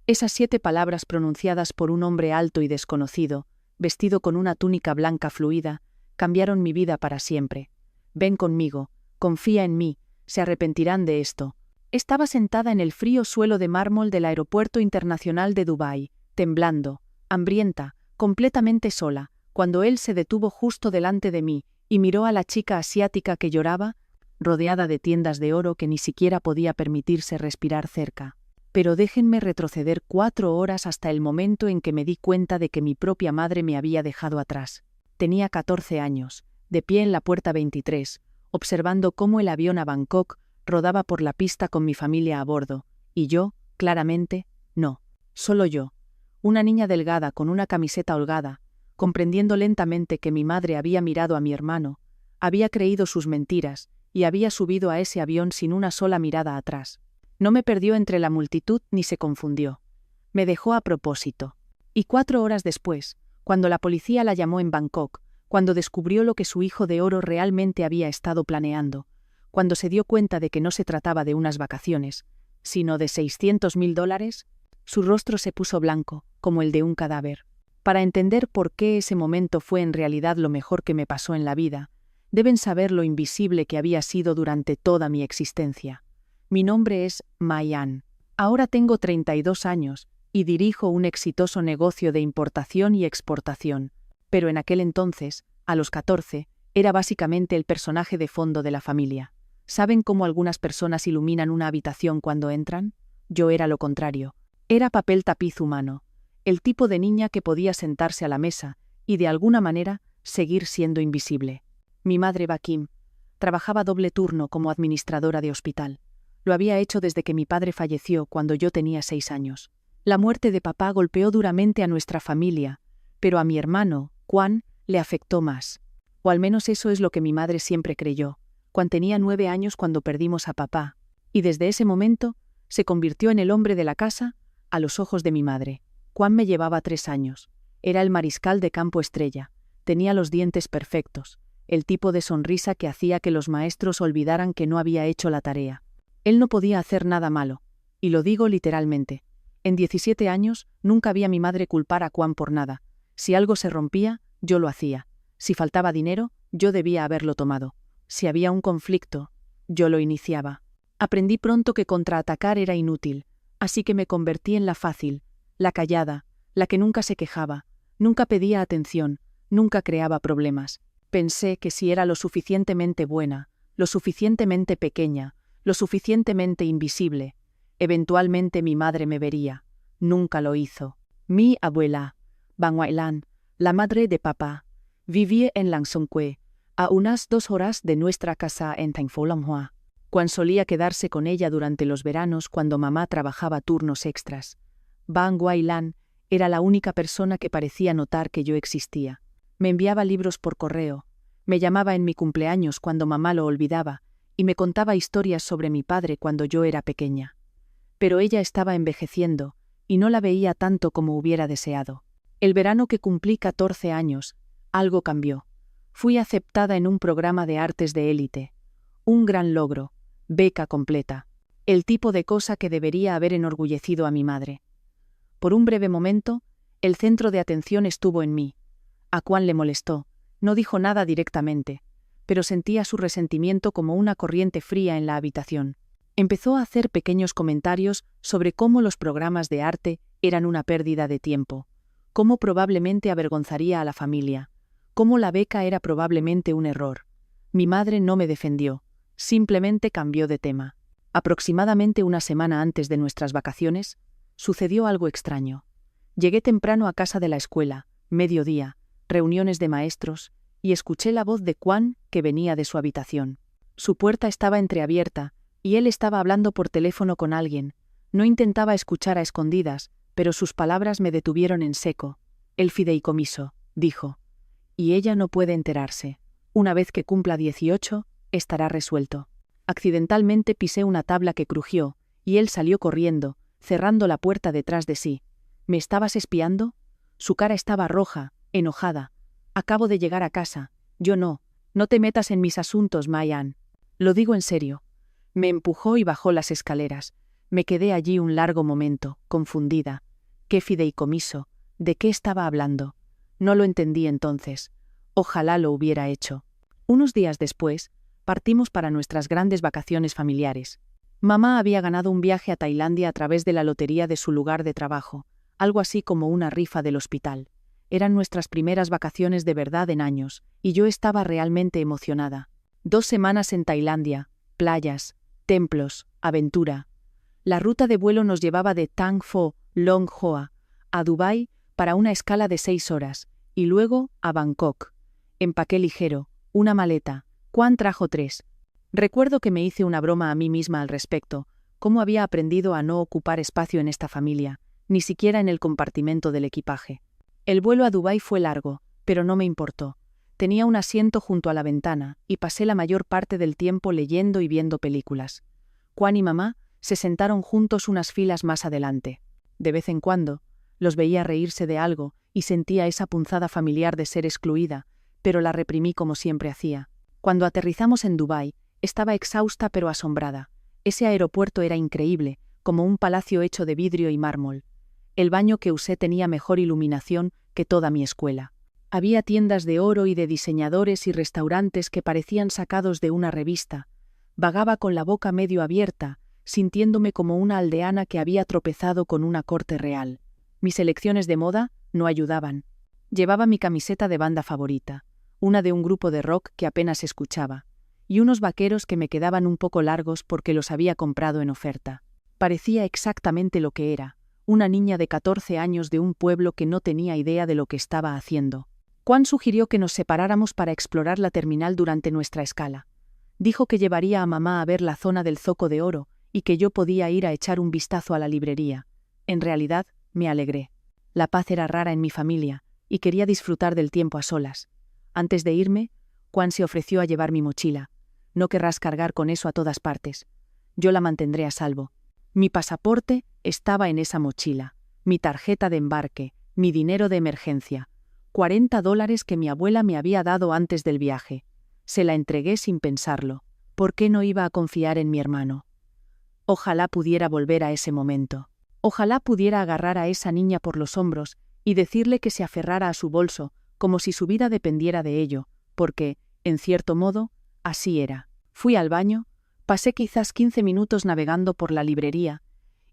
Esas 7 palabras pronunciadas por un hombre alto y desconocido, vestido con una túnica blanca fluida, cambiaron mi vida para siempre. Ven conmigo, confía en mí, se arrepentirán de esto. Estaba sentada en el frío suelo de mármol del Aeropuerto Internacional de Dubái, temblando, hambrienta, completamente sola, cuando él se detuvo justo delante de mí y miró a la chica asiática que lloraba, rodeada de tiendas de oro que ni siquiera podía permitirse respirar cerca. Pero déjenme retroceder 4 horas hasta el momento en que me di cuenta de que mi propia madre me había dejado atrás. Tenía 14 años, de pie en la puerta 23, observando cómo el avión a Bangkok rodaba por la pista con mi familia a bordo, y yo, claramente, no. Solo yo. Una niña delgada con una camiseta holgada, comprendiendo lentamente que mi madre había mirado a mi hermano, había creído sus mentiras, y había subido a ese avión sin una sola mirada atrás. No me perdió entre la multitud ni se confundió. Me dejó a propósito. Y 4 horas después, cuando la policía la llamó en Bangkok, cuando descubrió lo que su hijo de oro realmente había estado planeando, cuando se dio cuenta de que no se trataba de unas vacaciones, sino de $600.000, su rostro se puso blanco, como el de un cadáver. Para entender por qué ese momento fue en realidad lo mejor que me pasó en la vida, deben saber lo invisible que había sido durante toda mi existencia. Mi nombre es Mai-An. Ahora tengo 32 años y dirijo un exitoso negocio de importación y exportación, pero en aquel entonces, a los 14, era básicamente el personaje de fondo de la familia. ¿Saben cómo algunas personas iluminan una habitación cuando entran? Yo era lo contrario. Era papel tapiz humano, el tipo de niña que podía sentarse a la mesa y, de alguna manera, seguir siendo invisible. Mi madre Bakim trabajaba doble turno como administradora de hospital. Lo había hecho desde que mi padre falleció cuando yo tenía 6 años. La muerte de papá golpeó duramente a nuestra familia, pero a mi hermano, Juan, le afectó más. O al menos eso es lo que mi madre siempre creyó. Juan tenía 9 años cuando perdimos a papá, y desde ese momento se convirtió en el hombre de la casa a los ojos de mi madre. Juan me llevaba 3 años. Era el mariscal de campo estrella. Tenía los dientes perfectos, el tipo de sonrisa que hacía que los maestros olvidaran que no había hecho la tarea. Él no podía hacer nada malo, y lo digo literalmente. En 17 años nunca vi a mi madre culpar a Juan por nada. Si algo se rompía, yo lo hacía. Si faltaba dinero, yo debía haberlo tomado. Si había un conflicto, yo lo iniciaba. Aprendí pronto que contraatacar era inútil, así que me convertí en la fácil, la callada, la que nunca se quejaba, nunca pedía atención, nunca creaba problemas. Pensé que si era lo suficientemente buena, lo suficientemente pequeña, lo suficientemente invisible, eventualmente mi madre me vería. Nunca lo hizo. Mi abuela, Ban Wailan, la madre de papá, vivía en Lang Songkwe, a unas 2 horas de nuestra casa en Thành Phố Long Hoa. Juan solía quedarse con ella durante los veranos cuando mamá trabajaba turnos extras. Ban Wailan era la única persona que parecía notar que yo existía. Me enviaba libros por correo, me llamaba en mi cumpleaños cuando mamá lo olvidaba, y me contaba historias sobre mi padre cuando yo era pequeña. Pero ella estaba envejeciendo, y no la veía tanto como hubiera deseado. El verano que cumplí 14 años, algo cambió. Fui aceptada en un programa de artes de élite. Un gran logro, beca completa. El tipo de cosa que debería haber enorgullecido a mi madre. Por un breve momento, el centro de atención estuvo en mí. A Juan le molestó, no dijo nada directamente, pero sentía su resentimiento como una corriente fría en la habitación. Empezó a hacer pequeños comentarios sobre cómo los programas de arte eran una pérdida de tiempo, cómo probablemente avergonzaría a la familia, cómo la beca era probablemente un error. Mi madre no me defendió, simplemente cambió de tema. Aproximadamente una semana antes de nuestras vacaciones, sucedió algo extraño. Llegué temprano a casa de la escuela, mediodía, reuniones de maestros, y escuché la voz de Juan que venía de su habitación. Su puerta estaba entreabierta, y él estaba hablando por teléfono con alguien. No intentaba escuchar a escondidas, pero sus palabras me detuvieron en seco. El fideicomiso, dijo. Y ella no puede enterarse. Una vez que cumpla 18, estará resuelto. Accidentalmente pisé una tabla que crujió, y él salió corriendo, cerrando la puerta detrás de sí. ¿Me estabas espiando? Su cara estaba roja, enojada. Acabo de llegar a casa. Yo no. No te metas en mis asuntos, Mai-An. Lo digo en serio. Me empujó y bajó las escaleras. Me quedé allí un largo momento, confundida. ¿Qué fideicomiso? ¿De qué estaba hablando? No lo entendí entonces. Ojalá lo hubiera hecho. Unos días después, partimos para nuestras grandes vacaciones familiares. Mamá había ganado un viaje a Tailandia a través de la lotería de su lugar de trabajo, algo así como una rifa del hospital. Eran nuestras primeras vacaciones de verdad en años, y yo estaba realmente emocionada. 2 semanas en Tailandia, playas, templos, aventura. La ruta de vuelo nos llevaba de Tang Pho, Long Hoa, a Dubái para una escala de 6 horas, y luego a Bangkok. Empaqué ligero, una maleta. Juan trajo 3. Recuerdo que me hice una broma a mí misma al respecto, cómo había aprendido a no ocupar espacio en esta familia, ni siquiera en el compartimento del equipaje. El vuelo a Dubái fue largo, pero no me importó. Tenía un asiento junto a la ventana, y pasé la mayor parte del tiempo leyendo y viendo películas. Juan y mamá se sentaron juntos unas filas más adelante. De vez en cuando, los veía reírse de algo, y sentía esa punzada familiar de ser excluida, pero la reprimí como siempre hacía. Cuando aterrizamos en Dubái, estaba exhausta pero asombrada. Ese aeropuerto era increíble, como un palacio hecho de vidrio y mármol. El baño que usé tenía mejor iluminación que toda mi escuela. Había tiendas de oro y de diseñadores y restaurantes que parecían sacados de una revista. Vagaba con la boca medio abierta, sintiéndome como una aldeana que había tropezado con una corte real. Mis elecciones de moda no ayudaban. Llevaba mi camiseta de banda favorita, una de un grupo de rock que apenas escuchaba, y unos vaqueros que me quedaban un poco largos porque los había comprado en oferta. Parecía exactamente lo que era, una niña de 14 años de un pueblo que no tenía idea de lo que estaba haciendo. Juan sugirió que nos separáramos para explorar la terminal durante nuestra escala. Dijo que llevaría a mamá a ver la zona del Zoco de Oro y que yo podía ir a echar un vistazo a la librería. En realidad, me alegré. La paz era rara en mi familia, y quería disfrutar del tiempo a solas. Antes de irme, Juan se ofreció a llevar mi mochila. No querrás cargar con eso a todas partes. Yo la mantendré a salvo. Mi pasaporte estaba en esa mochila, mi tarjeta de embarque, mi dinero de emergencia, $40 que mi abuela me había dado antes del viaje. Se la entregué sin pensarlo. ¿Por qué no iba a confiar en mi hermano? Ojalá pudiera volver a ese momento. Ojalá pudiera agarrar a esa niña por los hombros y decirle que se aferrara a su bolso, como si su vida dependiera de ello, porque, en cierto modo, así era. Fui al baño, pasé quizás 15 minutos navegando por la librería,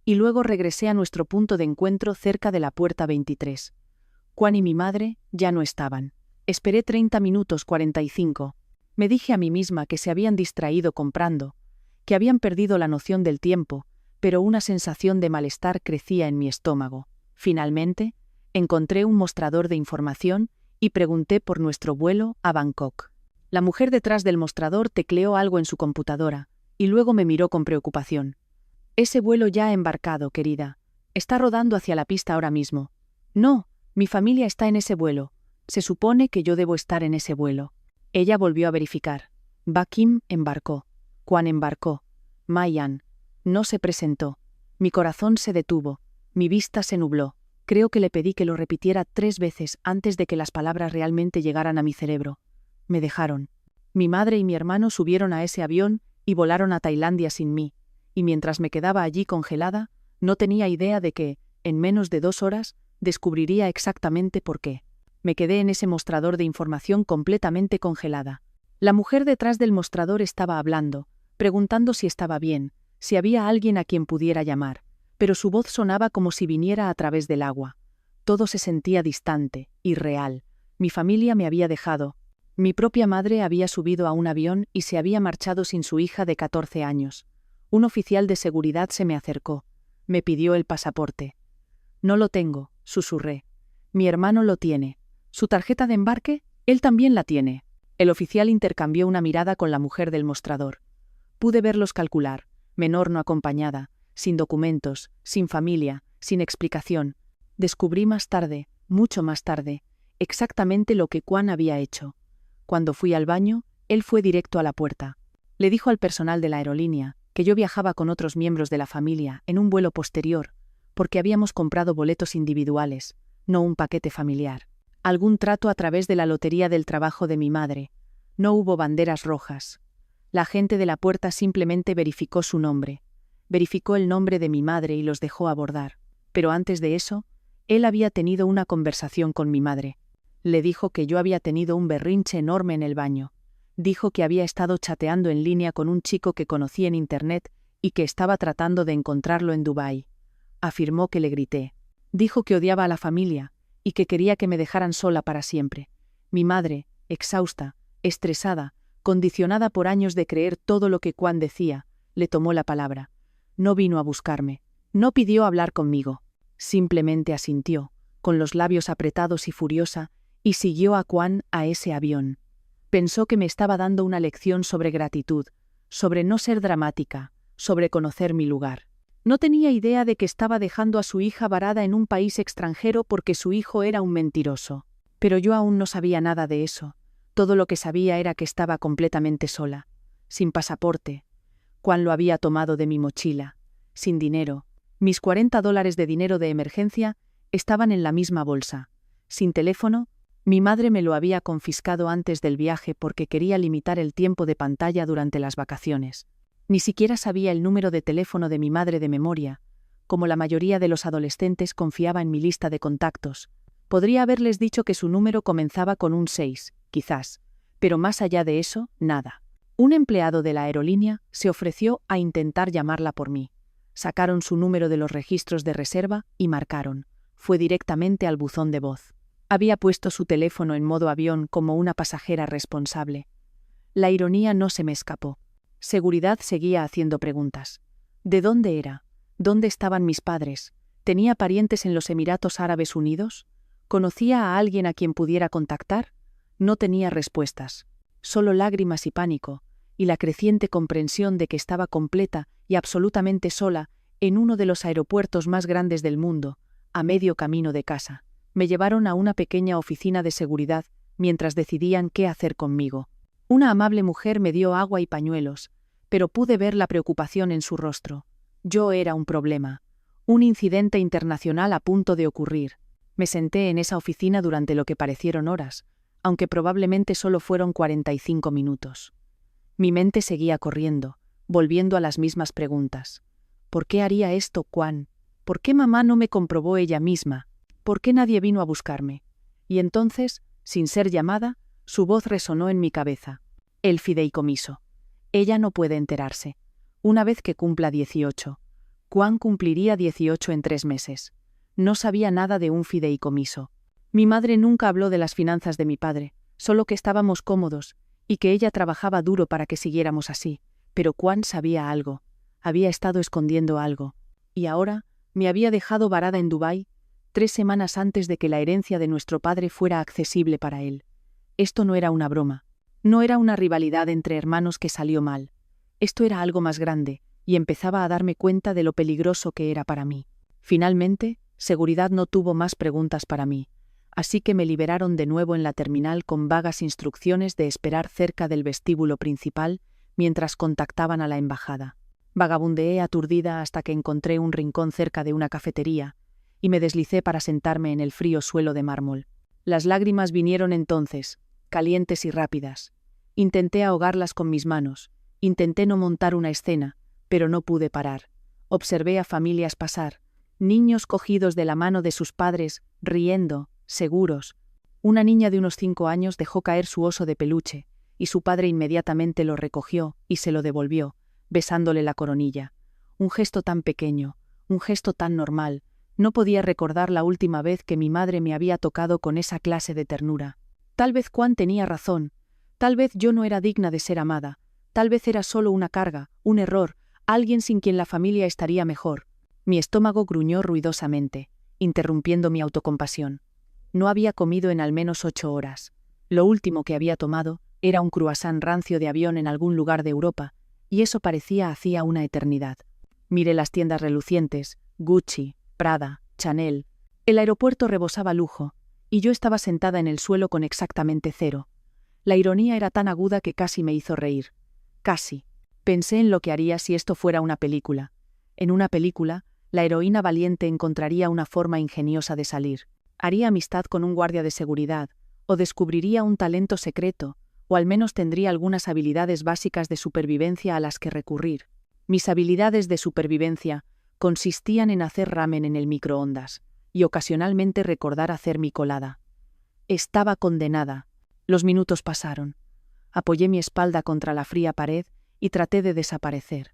y luego regresé a nuestro punto de encuentro cerca de la puerta 23. Juan y mi madre ya no estaban. Esperé 30 minutos 45. Me dije a mí misma que se habían distraído comprando, que habían perdido la noción del tiempo, pero una sensación de malestar crecía en mi estómago. Finalmente, encontré un mostrador de información y pregunté por nuestro vuelo a Bangkok. La mujer detrás del mostrador tecleó algo en su computadora, y luego me miró con preocupación. Ese vuelo ya ha embarcado, querida. Está rodando hacia la pista ahora mismo. No, mi familia está en ese vuelo. Se supone que yo debo estar en ese vuelo. Ella volvió a verificar. Bakim embarcó. Juan embarcó. Mayan no se presentó. Mi corazón se detuvo. Mi vista se nubló. Creo que le pedí que lo repitiera 3 veces antes de que las palabras realmente llegaran a mi cerebro. Me dejaron. Mi madre y mi hermano subieron a ese avión y volaron a Tailandia sin mí, y mientras me quedaba allí congelada, no tenía idea de que, en menos de 2 horas, descubriría exactamente por qué. Me quedé en ese mostrador de información completamente congelada. La mujer detrás del mostrador estaba hablando, preguntando si estaba bien, si había alguien a quien pudiera llamar, pero su voz sonaba como si viniera a través del agua. Todo se sentía distante, irreal. Mi familia me había dejado. Mi propia madre había subido a un avión y se había marchado sin su hija de 14 años. Un oficial de seguridad se me acercó. Me pidió el pasaporte. No lo tengo, susurré. Mi hermano lo tiene. ¿Su tarjeta de embarque? Él también la tiene. El oficial intercambió una mirada con la mujer del mostrador. Pude verlos calcular, menor no acompañada, sin documentos, sin familia, sin explicación. Descubrí más tarde, mucho más tarde, exactamente lo que Juan había hecho. Cuando fui al baño, él fue directo a la puerta. Le dijo al personal de la aerolínea que yo viajaba con otros miembros de la familia en un vuelo posterior, porque habíamos comprado boletos individuales, no un paquete familiar. Algún trato a través de la lotería del trabajo de mi madre. No hubo banderas rojas. La gente de la puerta simplemente verificó su nombre. verificó el nombre de mi madre y los dejó abordar. Pero antes de eso, él había tenido una conversación con mi madre. Le dijo que yo había tenido un berrinche enorme en el baño. Dijo que había estado chateando en línea con un chico que conocí en internet y que estaba tratando de encontrarlo en Dubái. Afirmó que le grité. Dijo que odiaba a la familia y que quería que me dejaran sola para siempre. Mi madre, exhausta, estresada, condicionada por años de creer todo lo que Juan decía, le tomó la palabra. No vino a buscarme. No pidió hablar conmigo. Simplemente asintió, con los labios apretados y furiosa, y siguió a Juan a ese avión. Pensó que me estaba dando una lección sobre gratitud, sobre no ser dramática, sobre conocer mi lugar. No tenía idea de que estaba dejando a su hija varada en un país extranjero porque su hijo era un mentiroso. Pero yo aún no sabía nada de eso. Todo lo que sabía era que estaba completamente sola, sin pasaporte. Juan lo había tomado de mi mochila, sin dinero. Mis $40 de dinero de emergencia estaban en la misma bolsa. Sin teléfono, mi madre me lo había confiscado antes del viaje porque quería limitar el tiempo de pantalla durante las vacaciones. Ni siquiera sabía el número de teléfono de mi madre de memoria. Como la mayoría de los adolescentes, confiaba en mi lista de contactos. Podría haberles dicho que su número comenzaba con un 6, quizás, pero más allá de eso, nada. Un empleado de la aerolínea se ofreció a intentar llamarla por mí. Sacaron su número de los registros de reserva y marcaron. Fue directamente al buzón de voz. Había puesto su teléfono en modo avión como una pasajera responsable. La ironía no se me escapó. Seguridad seguía haciendo preguntas. ¿De dónde era? ¿Dónde estaban mis padres? ¿Tenía parientes en los Emiratos Árabes Unidos? ¿Conocía a alguien a quien pudiera contactar? No tenía respuestas. Solo lágrimas y pánico, y la creciente comprensión de que estaba completa y absolutamente sola en uno de los aeropuertos más grandes del mundo, a medio camino de casa. Me llevaron a una pequeña oficina de seguridad mientras decidían qué hacer conmigo. Una amable mujer me dio agua y pañuelos, pero pude ver la preocupación en su rostro. Yo era un problema, un incidente internacional a punto de ocurrir. Me senté en esa oficina durante lo que parecieron horas, aunque probablemente solo fueron 45 minutos. Mi mente seguía corriendo, volviendo a las mismas preguntas. ¿Por qué haría esto, Juan? ¿Por qué mamá no me comprobó ella misma? ¿Por qué nadie vino a buscarme? Y entonces, sin ser llamada, su voz resonó en mi cabeza. El fideicomiso. Ella no puede enterarse. Una vez que cumpla 18. Juan cumpliría 18 en 3 meses. No sabía nada de un fideicomiso. Mi madre nunca habló de las finanzas de mi padre, solo que estábamos cómodos, y que ella trabajaba duro para que siguiéramos así. Pero Juan sabía algo. Había estado escondiendo algo. Y ahora, me había dejado varada en Dubái, 3 semanas antes de que la herencia de nuestro padre fuera accesible para él. Esto no era una broma. No era una rivalidad entre hermanos que salió mal. Esto era algo más grande, y empezaba a darme cuenta de lo peligroso que era para mí. Finalmente, seguridad no tuvo más preguntas para mí, así que me liberaron de nuevo en la terminal con vagas instrucciones de esperar cerca del vestíbulo principal mientras contactaban a la embajada. Vagabundeé aturdida hasta que encontré un rincón cerca de una cafetería, y me deslicé para sentarme en el frío suelo de mármol. Las lágrimas vinieron entonces, calientes y rápidas. Intenté ahogarlas con mis manos, intenté no montar una escena, pero no pude parar. Observé a familias pasar, niños cogidos de la mano de sus padres, riendo, seguros. Una niña de unos 5 años dejó caer su oso de peluche, y su padre inmediatamente lo recogió y se lo devolvió, besándole la coronilla. Un gesto tan pequeño, un gesto tan normal. No podía recordar la última vez que mi madre me había tocado con esa clase de ternura. Tal vez Juan tenía razón, tal vez yo no era digna de ser amada, tal vez era solo una carga, un error, alguien sin quien la familia estaría mejor. Mi estómago gruñó ruidosamente, interrumpiendo mi autocompasión. No había comido en al menos 8 horas. Lo último que había tomado era un croissant rancio de avión en algún lugar de Europa, y eso parecía hacía una eternidad. Miré las tiendas relucientes, Gucci, Prada, Chanel. El aeropuerto rebosaba lujo, y yo estaba sentada en el suelo con exactamente 0. La ironía era tan aguda que casi me hizo reír. Casi. Pensé en lo que haría si esto fuera una película. En una película, la heroína valiente encontraría una forma ingeniosa de salir. Haría amistad con un guardia de seguridad, o descubriría un talento secreto, o al menos tendría algunas habilidades básicas de supervivencia a las que recurrir. Mis habilidades de supervivencia consistían en hacer ramen en el microondas y ocasionalmente recordar hacer mi colada. Estaba condenada. Los minutos pasaron. Apoyé mi espalda contra la fría pared y traté de desaparecer.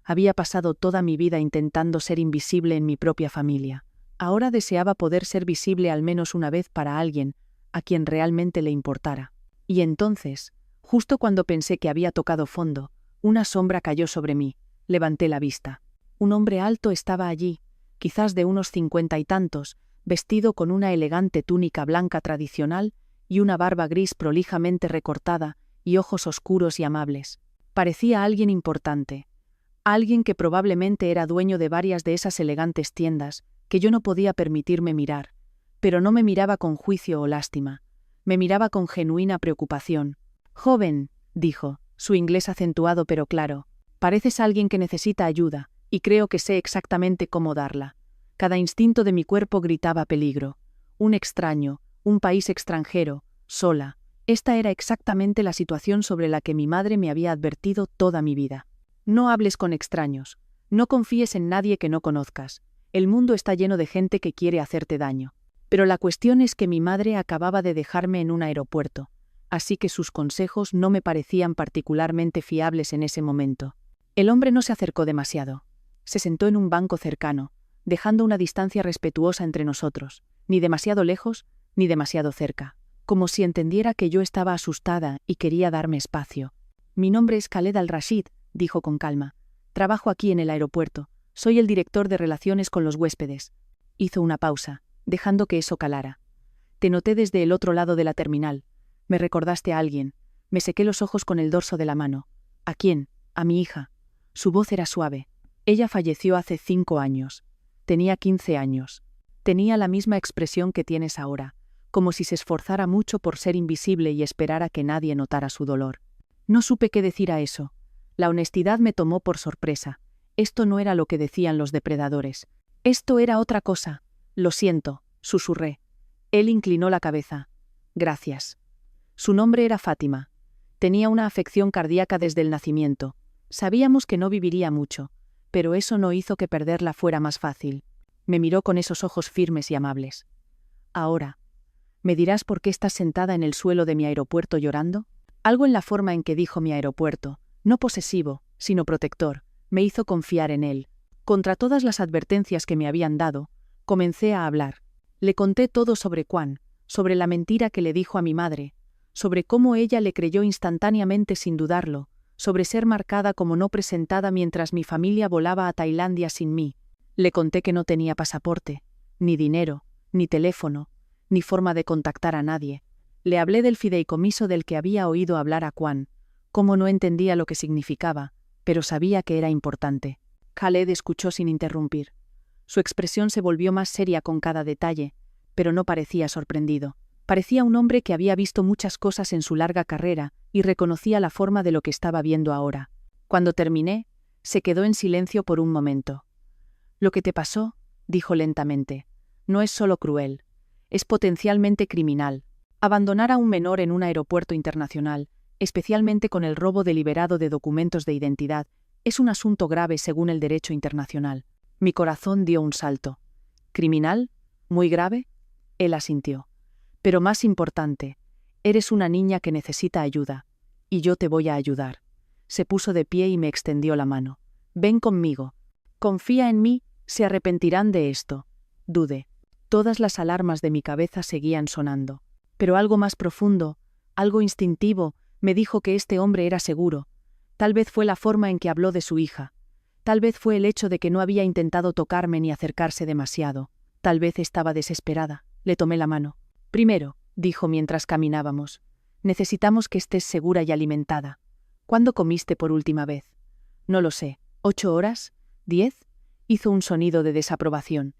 Había pasado toda mi vida intentando ser invisible en mi propia familia. Ahora deseaba poder ser visible al menos una vez para alguien a quien realmente le importara. Y entonces, justo cuando pensé que había tocado fondo, una sombra cayó sobre mí. Levanté la vista. Un hombre alto estaba allí, quizás de unos 50 y tantos, vestido con una elegante túnica blanca tradicional y una barba gris prolijamente recortada y ojos oscuros y amables. Parecía alguien importante. Alguien que probablemente era dueño de varias de esas elegantes tiendas que yo no podía permitirme mirar, pero no me miraba con juicio o lástima. Me miraba con genuina preocupación. «Joven», dijo, su inglés acentuado pero claro, «pareces alguien que necesita ayuda, y creo que sé exactamente cómo darla». Cada instinto de mi cuerpo gritaba peligro. Un extraño, un país extranjero, sola. Esta era exactamente la situación sobre la que mi madre me había advertido toda mi vida. No hables con extraños. No confíes en nadie que no conozcas. El mundo está lleno de gente que quiere hacerte daño. Pero la cuestión es que mi madre acababa de dejarme en un aeropuerto, así que sus consejos no me parecían particularmente fiables en ese momento. El hombre no se acercó demasiado. Se sentó en un banco cercano, dejando una distancia respetuosa entre nosotros, ni demasiado lejos, ni demasiado cerca, como si entendiera que yo estaba asustada y quería darme espacio. «Mi nombre es Khaled Al-Rashid», dijo con calma. «Trabajo aquí en el aeropuerto. Soy el director de relaciones con los huéspedes». Hizo una pausa, dejando que eso calara. «Te noté desde el otro lado de la terminal. Me recordaste a alguien». Me sequé los ojos con el dorso de la mano. «¿A quién?» «A mi hija». Su voz era suave. «Ella falleció hace 5 años. Tenía 15 años. Tenía la misma expresión que tienes ahora, como si se esforzara mucho por ser invisible y esperara que nadie notara su dolor». No supe qué decir a eso. La honestidad me tomó por sorpresa. Esto no era lo que decían los depredadores. Esto era otra cosa. «Lo siento», susurré. Él inclinó la cabeza. «Gracias». Su nombre era Fátima. Tenía una afección cardíaca desde el nacimiento. Sabíamos que no viviría mucho, pero eso no hizo que perderla fuera más fácil. Me miró con esos ojos firmes y amables. «Ahora, ¿me dirás por qué estás sentada en el suelo de mi aeropuerto llorando?» Algo en la forma en que dijo mi aeropuerto, no posesivo, sino protector, me hizo confiar en él. Contra todas las advertencias que me habían dado, comencé a hablar. Le conté todo sobre Kwan, sobre la mentira que le dijo a mi madre, sobre cómo ella le creyó instantáneamente sin dudarlo, sobre ser marcada como no presentada mientras mi familia volaba a Tailandia sin mí. Le conté que no tenía pasaporte, ni dinero, ni teléfono, ni forma de contactar a nadie. Le hablé del fideicomiso del que había oído hablar a Kwan, cómo no entendía lo que significaba, pero sabía que era importante. Khaled escuchó sin interrumpir. Su expresión se volvió más seria con cada detalle, pero no parecía sorprendido. Parecía un hombre que había visto muchas cosas en su larga carrera y reconocía la forma de lo que estaba viendo ahora. Cuando terminé, se quedó en silencio por un momento. «Lo que te pasó», dijo lentamente, «no es solo cruel, es potencialmente criminal. Abandonar a un menor en un aeropuerto internacional, especialmente con el robo deliberado de documentos de identidad, es un asunto grave según el derecho internacional». Mi corazón dio un salto. «¿Criminal? ¿Muy grave?» Él asintió. «Pero más importante, eres una niña que necesita ayuda, y yo te voy a ayudar». Se puso de pie y me extendió la mano. «Ven conmigo. Confía en mí, se arrepentirán de esto». Dudé. Todas las alarmas de mi cabeza seguían sonando. Pero algo más profundo, algo instintivo, me dijo que este hombre era seguro. Tal vez fue la forma en que habló de su hija. Tal vez fue el hecho de que no había intentado tocarme ni acercarse demasiado. Tal vez estaba desesperada. Le tomé la mano. «Primero», dijo mientras caminábamos, «necesitamos que estés segura y alimentada. ¿Cuándo comiste por última vez?» «No lo sé. ¿8 horas? ¿10?» Hizo un sonido de desaprobación.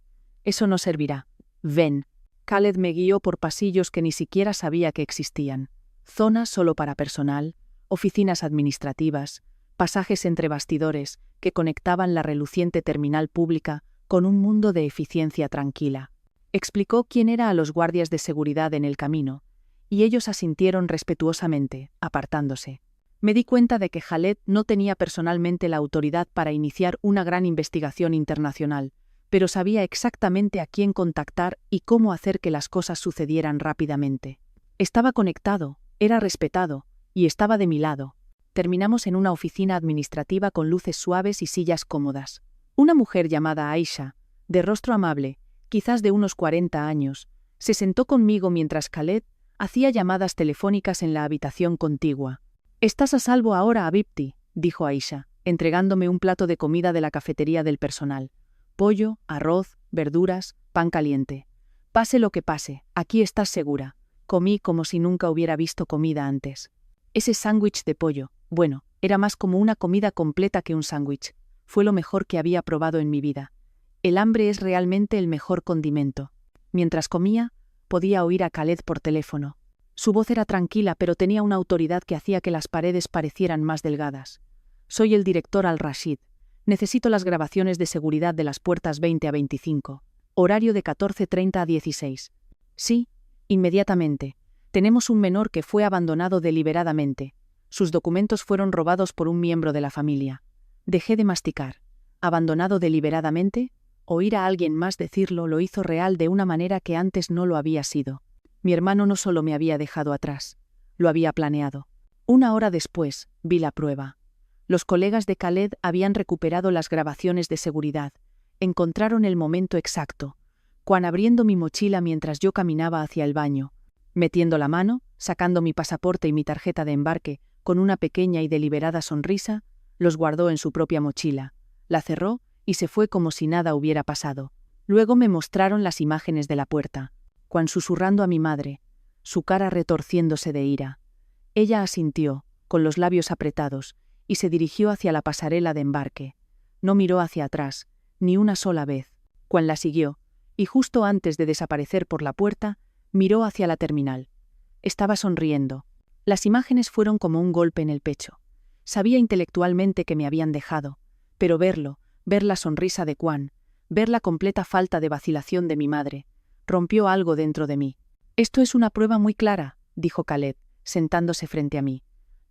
«Eso no servirá. Ven». Khaled me guió por pasillos que ni siquiera sabía que existían. Zonas solo para personal, oficinas administrativas, pasajes entre bastidores que conectaban la reluciente terminal pública con un mundo de eficiencia tranquila. Explicó quién era a los guardias de seguridad en el camino, y ellos asintieron respetuosamente, apartándose. Me di cuenta de que Khaled no tenía personalmente la autoridad para iniciar una gran investigación internacional, pero sabía exactamente a quién contactar y cómo hacer que las cosas sucedieran rápidamente. Estaba conectado, era respetado, y estaba de mi lado. Terminamos en una oficina administrativa con luces suaves y sillas cómodas. Una mujer llamada Aisha, de rostro amable, quizás de unos 40 años, se sentó conmigo mientras Khaled hacía llamadas telefónicas en la habitación contigua. «Estás a salvo ahora, Habibti», dijo Aisha, entregándome un plato de comida de la cafetería del personal. Pollo, arroz, verduras, pan caliente. Pase lo que pase, aquí estás segura. Comí como si nunca hubiera visto comida antes. Ese sándwich de pollo, bueno, era más como una comida completa que un sándwich. Fue lo mejor que había probado en mi vida. El hambre es realmente el mejor condimento. Mientras comía, podía oír a Khaled por teléfono. Su voz era tranquila, pero tenía una autoridad que hacía que las paredes parecieran más delgadas. «Soy el director Al-Rashid. Necesito las grabaciones de seguridad de las puertas 20 a 25. Horario de 14:30 a 16. Sí, inmediatamente. Tenemos un menor que fue abandonado deliberadamente. Sus documentos fueron robados por un miembro de la familia». Dejé de masticar. ¿Abandonado deliberadamente? Oír a alguien más decirlo lo hizo real de una manera que antes no lo había sido. Mi hermano no solo me había dejado atrás, lo había planeado. Una hora después, vi la prueba. Los colegas de Khaled habían recuperado las grabaciones de seguridad. Encontraron el momento exacto, cuando abriendo mi mochila mientras yo caminaba hacia el baño, metiendo la mano, sacando mi pasaporte y mi tarjeta de embarque, con una pequeña y deliberada sonrisa, los guardó en su propia mochila, la cerró y se fue como si nada hubiera pasado. Luego me mostraron las imágenes de la puerta, Juan susurrando a mi madre, su cara retorciéndose de ira. Ella asintió, con los labios apretados, y se dirigió hacia la pasarela de embarque. No miró hacia atrás, ni una sola vez. Juan la siguió, y justo antes de desaparecer por la puerta, miró hacia la terminal. Estaba sonriendo. Las imágenes fueron como un golpe en el pecho. Sabía intelectualmente que me habían dejado, pero verlo, ver la sonrisa de Juan, ver la completa falta de vacilación de mi madre, rompió algo dentro de mí. «Esto es una prueba muy clara», dijo Khaled, sentándose frente a mí.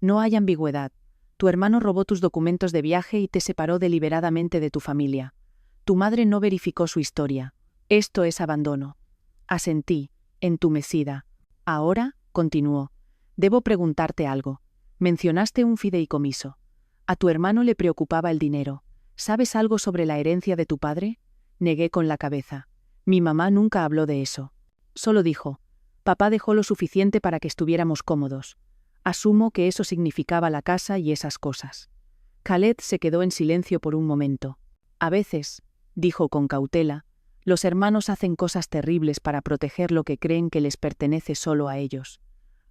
«No hay ambigüedad. Tu hermano robó tus documentos de viaje y te separó deliberadamente de tu familia. Tu madre no verificó su historia. Esto es abandono». Asentí, entumecida. «Ahora», continuó, «debo preguntarte algo. Mencionaste un fideicomiso. A tu hermano le preocupaba el dinero. ¿Sabes algo sobre la herencia de tu padre?» Negué con la cabeza. Mi mamá nunca habló de eso. Solo dijo, «Papá dejó lo suficiente para que estuviéramos cómodos. Asumo que eso significaba la casa y esas cosas». Khaled se quedó en silencio por un momento. «A veces», dijo con cautela, «los hermanos hacen cosas terribles para proteger lo que creen que les pertenece solo a ellos.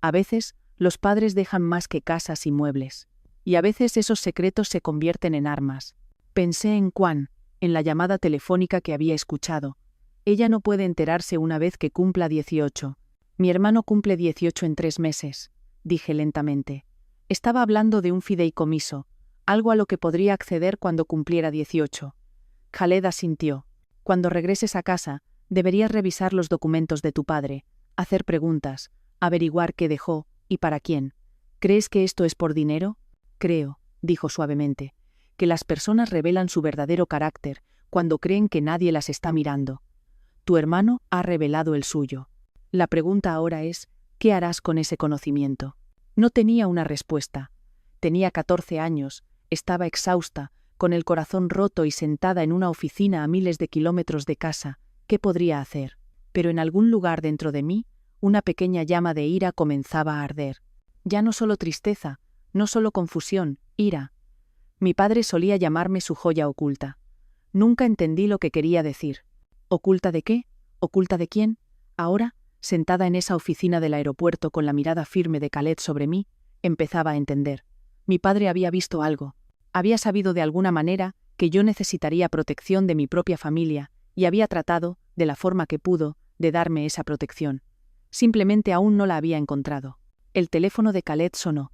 A veces, los padres dejan más que casas y muebles. Y a veces esos secretos se convierten en armas». Pensé en Juan, en la llamada telefónica que había escuchado. Ella no puede enterarse una vez que cumpla 18. Mi hermano cumple 18 en 3 meses, dije lentamente. Estaba hablando de un fideicomiso, algo a lo que podría acceder cuando cumpliera 18. Khaled asintió. Cuando regreses a casa, deberías revisar los documentos de tu padre, hacer preguntas, averiguar qué dejó y para quién. ¿Crees que esto es por dinero? Creo, dijo suavemente, que las personas revelan su verdadero carácter cuando creen que nadie las está mirando. Tu hermano ha revelado el suyo. La pregunta ahora es, ¿qué harás con ese conocimiento? No tenía una respuesta. Tenía 14 años, estaba exhausta, con el corazón roto y sentada en una oficina a miles de kilómetros de casa. ¿Qué podría hacer? Pero en algún lugar dentro de mí, una pequeña llama de ira comenzaba a arder. Ya no solo tristeza, no solo confusión, ira. Mi padre solía llamarme su joya oculta. Nunca entendí lo que quería decir. ¿Oculta de qué? ¿Oculta de quién? Ahora, sentada en esa oficina del aeropuerto con la mirada firme de Khaled sobre mí, empezaba a entender. Mi padre había visto algo. Había sabido de alguna manera que yo necesitaría protección de mi propia familia y había tratado, de la forma que pudo, de darme esa protección. Simplemente aún no la había encontrado. El teléfono de Khaled sonó.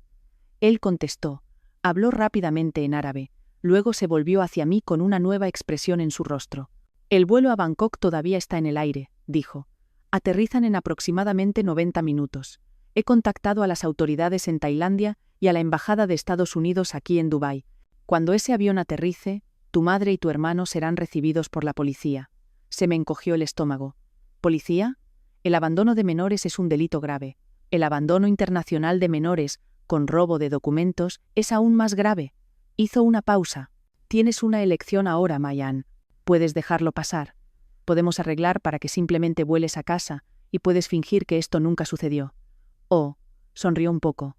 Él contestó. Habló rápidamente en árabe. Luego se volvió hacia mí con una nueva expresión en su rostro. «El vuelo a Bangkok todavía está en el aire», dijo. «Aterrizan en aproximadamente 90 minutos. He contactado a las autoridades en Tailandia y a la Embajada de Estados Unidos aquí en Dubái. Cuando ese avión aterrice, tu madre y tu hermano serán recibidos por la policía. Se me encogió el estómago. ¿Policía? El abandono de menores es un delito grave. El abandono internacional de menores, con robo de documentos, es aún más grave. Hizo una pausa. Tienes una elección ahora, Mayan. Puedes dejarlo pasar. Podemos arreglar para que simplemente vueles a casa y puedes fingir que esto nunca sucedió. O, sonrió un poco.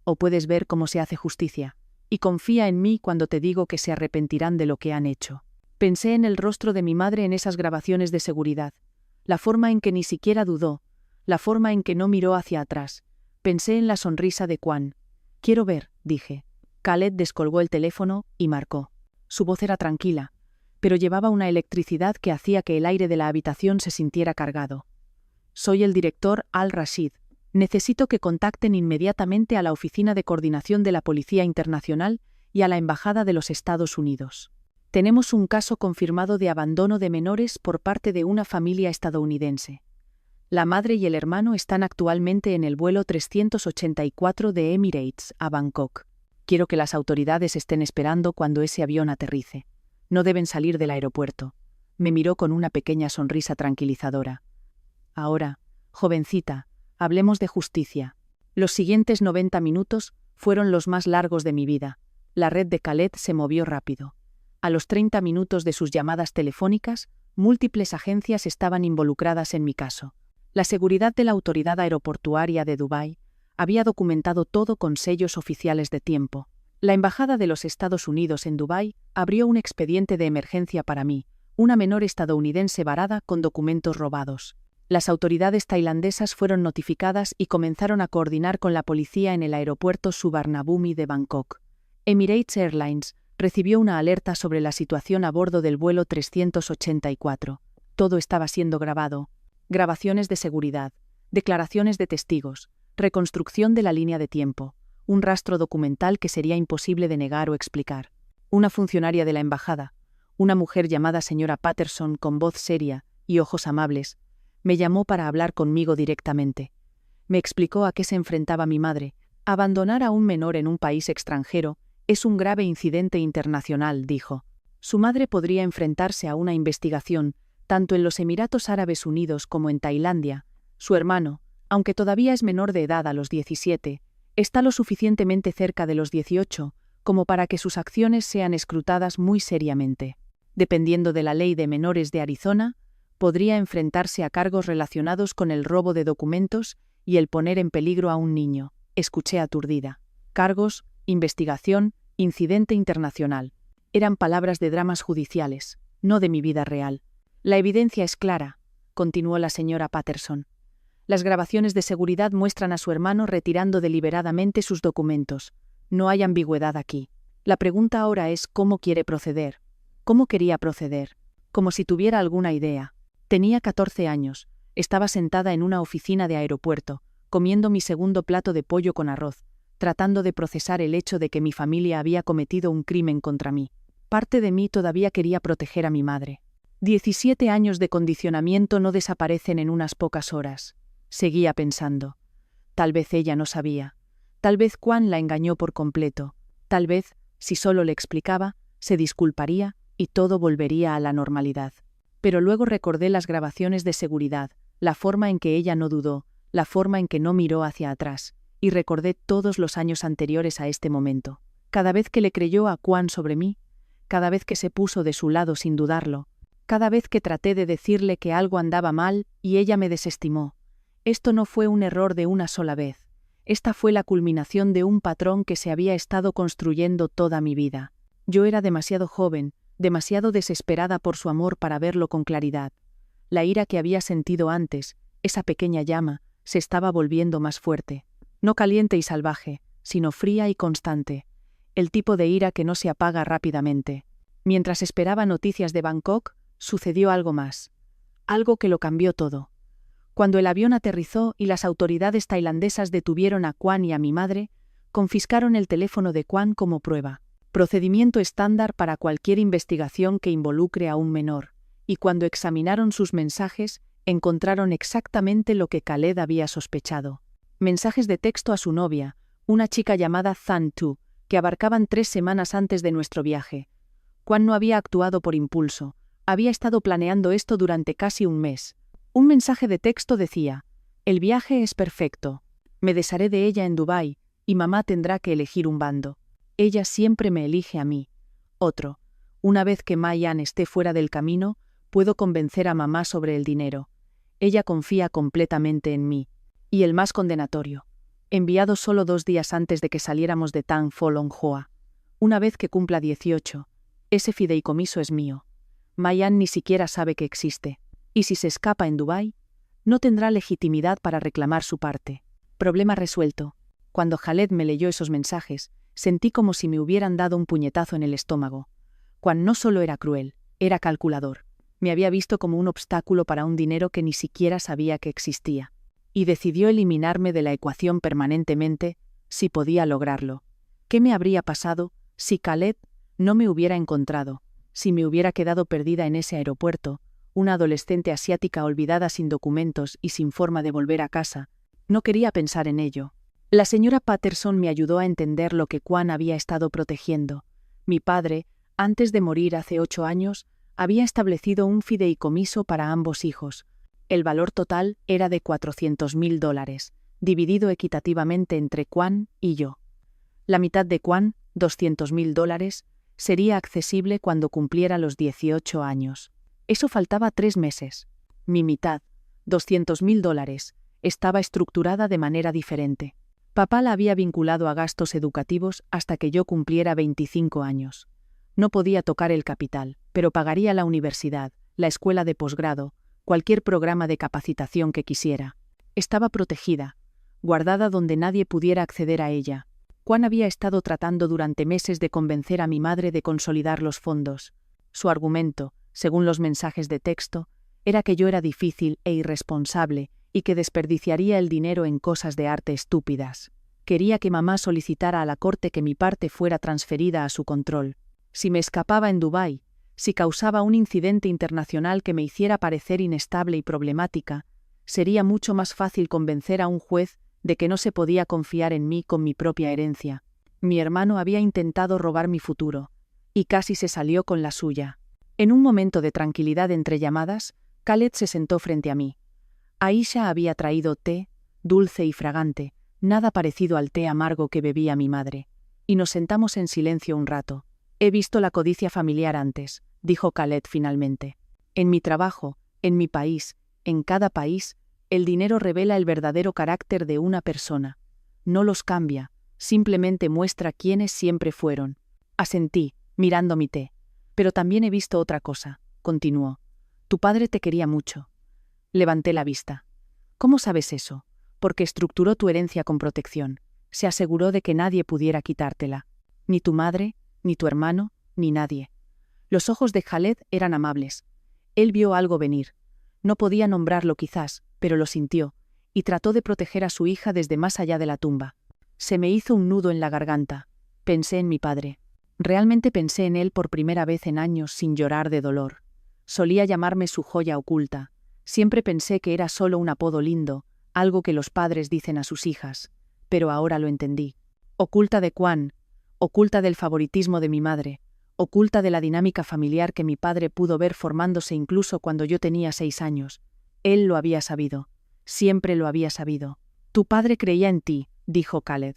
O puedes ver cómo se hace justicia. Y confía en mí cuando te digo que se arrepentirán de lo que han hecho. Pensé en el rostro de mi madre en esas grabaciones de seguridad. La forma en que ni siquiera dudó. La forma en que no miró hacia atrás. Pensé en la sonrisa de Quan. Quiero ver, dije. Khaled descolgó el teléfono y marcó. Su voz era tranquila, pero llevaba una electricidad que hacía que el aire de la habitación se sintiera cargado. Soy el director Al-Rashid. Necesito que contacten inmediatamente a la Oficina de Coordinación de la Policía Internacional y a la Embajada de los Estados Unidos. Tenemos un caso confirmado de abandono de menores por parte de una familia estadounidense. La madre y el hermano están actualmente en el vuelo 384 de Emirates a Bangkok. Quiero que las autoridades estén esperando cuando ese avión aterrice. No deben salir del aeropuerto. Me miró con una pequeña sonrisa tranquilizadora. Ahora, jovencita, hablemos de justicia. Los siguientes 90 minutos fueron los más largos de mi vida. La red de Khaled se movió rápido. A los 30 minutos de sus llamadas telefónicas, múltiples agencias estaban involucradas en mi caso. La seguridad de la autoridad aeroportuaria de Dubái había documentado todo con sellos oficiales de tiempo. La Embajada de los Estados Unidos en Dubái abrió un expediente de emergencia para mí, una menor estadounidense varada con documentos robados. Las autoridades tailandesas fueron notificadas y comenzaron a coordinar con la policía en el aeropuerto Suvarnabhumi de Bangkok. Emirates Airlines recibió una alerta sobre la situación a bordo del vuelo 384. Todo estaba siendo grabado. Grabaciones de seguridad, declaraciones de testigos, reconstrucción de la línea de tiempo, un rastro documental que sería imposible de negar o explicar. Una funcionaria de la embajada, una mujer llamada señora Patterson con voz seria y ojos amables, me llamó para hablar conmigo directamente. Me explicó a qué se enfrentaba mi madre. Abandonar a un menor en un país extranjero es un grave incidente internacional, dijo. Su madre podría enfrentarse a una investigación tanto en los Emiratos Árabes Unidos como en Tailandia. Su hermano, aunque todavía es menor de edad a los 17, está lo suficientemente cerca de los 18 como para que sus acciones sean escrutadas muy seriamente. Dependiendo de la ley de menores de Arizona, podría enfrentarse a cargos relacionados con el robo de documentos y el poner en peligro a un niño. Escuché aturdida. Cargos, investigación, incidente internacional. Eran palabras de dramas judiciales, no de mi vida real. La evidencia es clara, continuó la señora Patterson. Las grabaciones de seguridad muestran a su hermano retirando deliberadamente sus documentos. No hay ambigüedad aquí. La pregunta ahora es cómo quiere proceder. ¿Cómo quería proceder? Como si tuviera alguna idea. Tenía 14 años. Estaba sentada en una oficina de aeropuerto, comiendo mi segundo plato de pollo con arroz, tratando de procesar el hecho de que mi familia había cometido un crimen contra mí. Parte de mí todavía quería proteger a mi madre. 17 años de condicionamiento no desaparecen en unas pocas horas. Seguía pensando. Tal vez ella no sabía. Tal vez Quan la engañó por completo. Tal vez, si solo le explicaba, se disculparía y todo volvería a la normalidad. Pero luego recordé las grabaciones de seguridad, la forma en que ella no dudó, la forma en que no miró hacia atrás, y recordé todos los años anteriores a este momento. Cada vez que le creyó a Quan sobre mí, cada vez que se puso de su lado sin dudarlo, cada vez que traté de decirle que algo andaba mal y ella me desestimó. Esto no fue un error de una sola vez. Esta fue la culminación de un patrón que se había estado construyendo toda mi vida. Yo era demasiado joven, demasiado desesperada por su amor para verlo con claridad. La ira que había sentido antes, esa pequeña llama, se estaba volviendo más fuerte. No caliente y salvaje, sino fría y constante. El tipo de ira que no se apaga rápidamente. Mientras esperaba noticias de Bangkok, sucedió algo más. Algo que lo cambió todo. Cuando el avión aterrizó y las autoridades tailandesas detuvieron a Quan y a mi madre, confiscaron el teléfono de Quan como prueba. Procedimiento estándar para cualquier investigación que involucre a un menor. Y cuando examinaron sus mensajes, encontraron exactamente lo que Khaled había sospechado. Mensajes de texto a su novia, una chica llamada Zhan Tu, que abarcaban 3 semanas antes de nuestro viaje. Quan no había actuado por impulso, había estado planeando esto durante casi un mes. Un mensaje de texto decía: «El viaje es perfecto. Me desharé de ella en Dubái, y mamá tendrá que elegir un bando. Ella siempre me elige a mí». Otro: «Una vez que Ma-Yan esté fuera del camino, puedo convencer a mamá sobre el dinero. Ella confía completamente en mí». Y el más condenatorio: enviado solo 2 días antes de que saliéramos de Tang Folong Hoa. «Una vez que cumpla 18, ese fideicomiso es mío. Ma-Yan ni siquiera sabe que existe. Y si se escapa en Dubái, no tendrá legitimidad para reclamar su parte». Problema resuelto. Cuando Khaled me leyó esos mensajes, sentí como si me hubieran dado un puñetazo en el estómago. Quan no solo era cruel, era calculador. Me había visto como un obstáculo para un dinero que ni siquiera sabía que existía. Y decidió eliminarme de la ecuación permanentemente, si podía lograrlo. ¿Qué me habría pasado si Khaled no me hubiera encontrado, si me hubiera quedado perdida en ese aeropuerto, una adolescente asiática olvidada sin documentos y sin forma de volver a casa? No quería pensar en ello. La señora Patterson me ayudó a entender lo que Quan había estado protegiendo. Mi padre, antes de morir hace 8 años, había establecido un fideicomiso para ambos hijos. El valor total era de $400.000, dividido equitativamente entre Quan y yo. La mitad de Quan, $200.000, sería accesible cuando cumpliera los 18 años. Eso faltaba 3 meses. Mi mitad, $200.000, estaba estructurada de manera diferente. Papá la había vinculado a gastos educativos hasta que yo cumpliera 25 años. No podía tocar el capital, pero pagaría la universidad, la escuela de posgrado, cualquier programa de capacitación que quisiera. Estaba protegida, guardada donde nadie pudiera acceder a ella. Quan había estado tratando durante meses de convencer a mi madre de consolidar los fondos. Su argumento, según los mensajes de texto, era que yo era difícil e irresponsable y que desperdiciaría el dinero en cosas de arte estúpidas. Quería que mamá solicitara a la corte que mi parte fuera transferida a su control. Si me escapaba en Dubái, si causaba un incidente internacional que me hiciera parecer inestable y problemática, sería mucho más fácil convencer a un juez de que no se podía confiar en mí con mi propia herencia. Mi hermano había intentado robar mi futuro, y casi se salió con la suya. En un momento de tranquilidad entre llamadas, Khaled se sentó frente a mí. Aisha había traído té, dulce y fragante, nada parecido al té amargo que bebía mi madre, y nos sentamos en silencio un rato. «He visto la codicia familiar antes», dijo Khaled finalmente. «En mi trabajo, en mi país, en cada país, el dinero revela el verdadero carácter de una persona. No los cambia, simplemente muestra quiénes siempre fueron». Asentí, mirando mi té. «Pero también he visto otra cosa», continuó. «Tu padre te quería mucho». Levanté la vista. «¿Cómo sabes eso?» «Porque estructuró tu herencia con protección. Se aseguró de que nadie pudiera quitártela. Ni tu madre, ni tu hermano, ni nadie». Los ojos de Khaled eran amables. Él vio algo venir. No podía nombrarlo quizás, pero lo sintió, y trató de proteger a su hija desde más allá de la tumba. Se me hizo un nudo en la garganta. Pensé en mi padre. Realmente pensé en él por primera vez en años sin llorar de dolor. Solía llamarme su joya oculta. Siempre pensé que era solo un apodo lindo, algo que los padres dicen a sus hijas, pero ahora lo entendí. Oculta de Quan, oculta del favoritismo de mi madre, oculta de la dinámica familiar que mi padre pudo ver formándose incluso cuando yo tenía 6 años. Él lo había sabido. Siempre lo había sabido. «Tu padre creía en ti», dijo Khaled.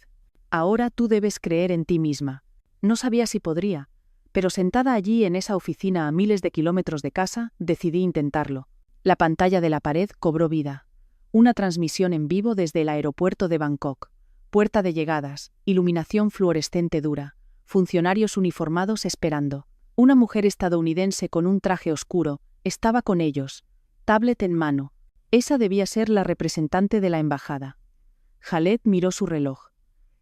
«Ahora tú debes creer en ti misma». No sabía si podría, pero sentada allí en esa oficina a miles de kilómetros de casa, decidí intentarlo. La pantalla de la pared cobró vida. Una transmisión en vivo desde el aeropuerto de Bangkok. Puerta de llegadas, iluminación fluorescente dura, funcionarios uniformados esperando. Una mujer estadounidense con un traje oscuro estaba con ellos, tablet en mano. Esa debía ser la representante de la embajada. Khaled miró su reloj.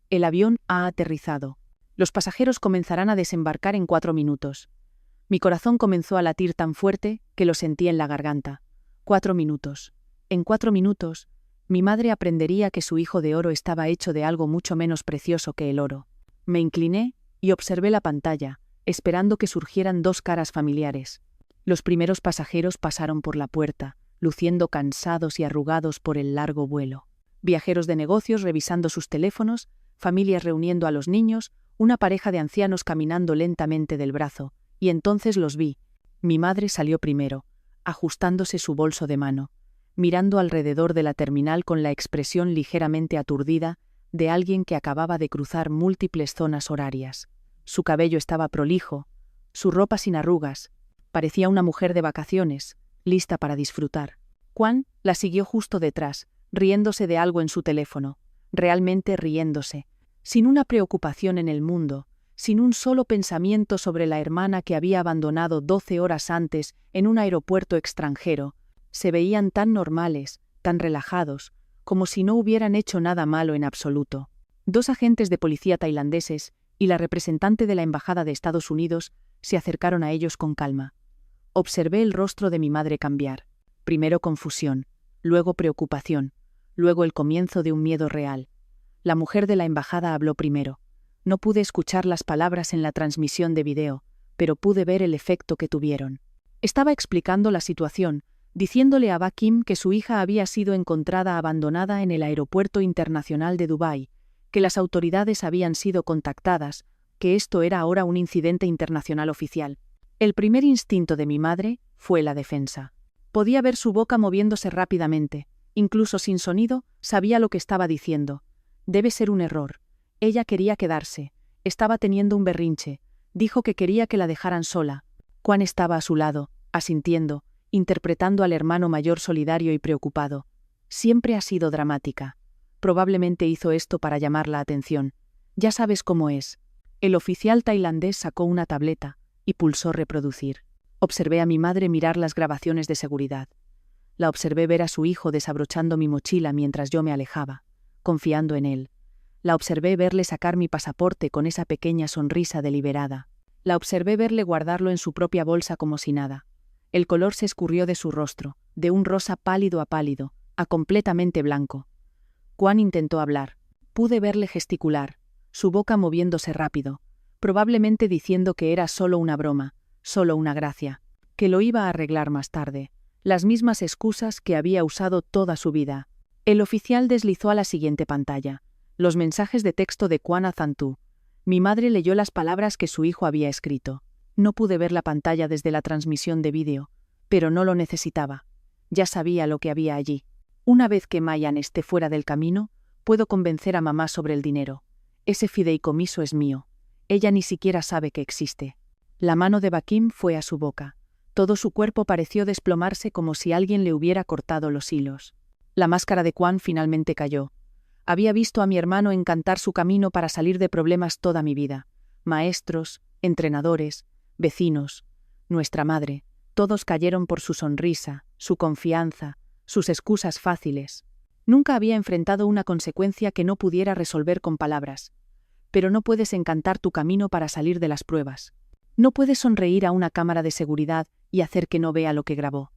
El avión ha aterrizado. Los pasajeros comenzarán a desembarcar en 4 minutos. Mi corazón comenzó a latir tan fuerte que lo sentí en la garganta. 4 minutos. En 4 minutos, mi madre aprendería que su hijo de oro estaba hecho de algo mucho menos precioso que el oro. Me incliné y observé la pantalla, esperando que surgieran 2 caras familiares. Los primeros pasajeros pasaron por la puerta, luciendo cansados y arrugados por el largo vuelo. Viajeros de negocios revisando sus teléfonos, familias reuniendo a los niños, una pareja de ancianos caminando lentamente del brazo, y entonces los vi. Mi madre salió primero, ajustándose su bolso de mano, mirando alrededor de la terminal con la expresión ligeramente aturdida de alguien que acababa de cruzar múltiples zonas horarias. Su cabello estaba prolijo, su ropa sin arrugas. Parecía una mujer de vacaciones, lista para disfrutar. Juan la siguió justo detrás, riéndose de algo en su teléfono, realmente riéndose, sin una preocupación en el mundo, sin un solo pensamiento sobre la hermana que había abandonado 12 horas antes en un aeropuerto extranjero. Se veían tan normales, tan relajados, como si no hubieran hecho nada malo en absoluto. 2 agentes de policía tailandeses y la representante de la Embajada de Estados Unidos se acercaron a ellos con calma. Observé el rostro de mi madre cambiar. Primero confusión, luego preocupación, luego el comienzo de un miedo real. La mujer de la embajada habló primero. No pude escuchar las palabras en la transmisión de video, pero pude ver el efecto que tuvieron. Estaba explicando la situación, diciéndole a Ba Kim que su hija había sido encontrada abandonada en el aeropuerto internacional de Dubái, que las autoridades habían sido contactadas, que esto era ahora un incidente internacional oficial. El primer instinto de mi madre fue la defensa. Podía ver su boca moviéndose rápidamente, incluso sin sonido, sabía lo que estaba diciendo. Debe ser un error. Ella quería quedarse, estaba teniendo un berrinche, dijo que quería que la dejaran sola. Juan estaba a su lado, asintiendo, interpretando al hermano mayor solidario y preocupado. Siempre ha sido dramática. Probablemente hizo esto para llamar la atención. Ya sabes cómo es. El oficial tailandés sacó una tableta y pulsó reproducir. Observé a mi madre mirar las grabaciones de seguridad. La observé ver a su hijo desabrochando mi mochila mientras yo me alejaba, confiando en él. La observé verle sacar mi pasaporte con esa pequeña sonrisa deliberada. La observé verle guardarlo en su propia bolsa como si nada. El color se escurrió de su rostro, de un rosa pálido, a completamente blanco. Juan intentó hablar. Pude verle gesticular, su boca moviéndose rápido, probablemente diciendo que era solo una broma, solo una gracia, que lo iba a arreglar más tarde. Las mismas excusas que había usado toda su vida. El oficial deslizó a la siguiente pantalla. Los mensajes de texto de Juan a Zantú. Mi madre leyó las palabras que su hijo había escrito. No pude ver la pantalla desde la transmisión de vídeo, pero no lo necesitaba. Ya sabía lo que había allí. Una vez que Mayan esté fuera del camino, puedo convencer a mamá sobre el dinero. Ese fideicomiso es mío. Ella ni siquiera sabe que existe. La mano de Ba Kim fue a su boca. Todo su cuerpo pareció desplomarse como si alguien le hubiera cortado los hilos. La máscara de Juan finalmente cayó. Había visto a mi hermano encantar su camino para salir de problemas toda mi vida. Maestros, entrenadores, vecinos, nuestra madre, todos cayeron por su sonrisa, su confianza, sus excusas fáciles. Nunca había enfrentado una consecuencia que no pudiera resolver con palabras. Pero no puedes encantar tu camino para salir de las pruebas. No puedes sonreír a una cámara de seguridad y hacer que no vea lo que grabó.